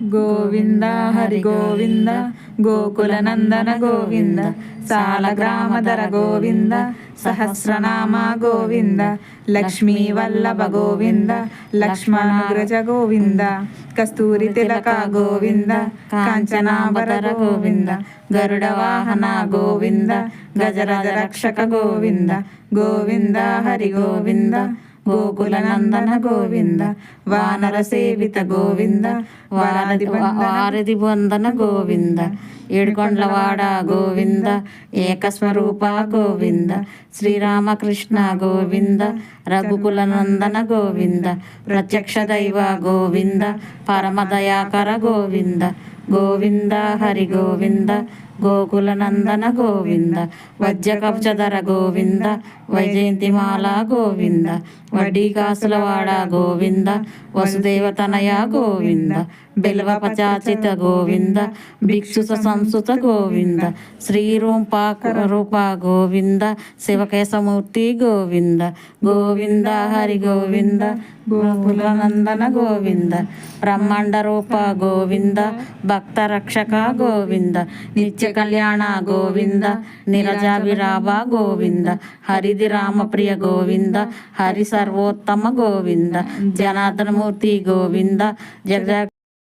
గోవింద హరి గోవింద గోకుల నందన గోవింద సాలగ్రామధర గోవింద సహస్రనామ గోవింద లక్ష్మీ వల్లభ గోవింద లక్ష్మణాగ్రజ గోవింద కస్తూరి తిలక గోవింద కాంచనాభర గోవింద గరుడ వాహన గోవింద గజరాజ రక్షక గోవింద గోవింద హరి గోవింద గోకుల నందన గోవింద వానర సేవిత గోవింద వారధి వందన గోవింద ఏడుకొండలవాడ గోవింద ఏకస్వరూప గోవింద శ్రీరామకృష్ణ గోవింద రఘుకుల నందన గోవింద ప్రత్యక్ష దైవ గోవింద పరమదయాకర గోవింద గోవింద హరి గోవింద గోకుల నందన గోవింద వజ్ర కవచధర గోవింద వైజయంతిమాల గోవింద వడ్డీ కాసులవాడ గోవింద వసుదేవతనయ గోవింద బిల్వపచాచిత గోవింద భిక్షుత సంసుత గోవింద శ్రీరూప గోవింద శివకేశమూర్తి గోవింద గోవింద హరి గోవింద గోకుల నందన గోవింద బ్రహ్మాండ రూప గోవింద భక్త రక్షక గోవింద నిత్య కళ్యాణ గోవింద నిరజావిరాభ గోవింద హరిది రామప్రియ గోవింద హరి సర్వోత్తమ గోవింద జనార్దనమూర్తి గోవింద జగ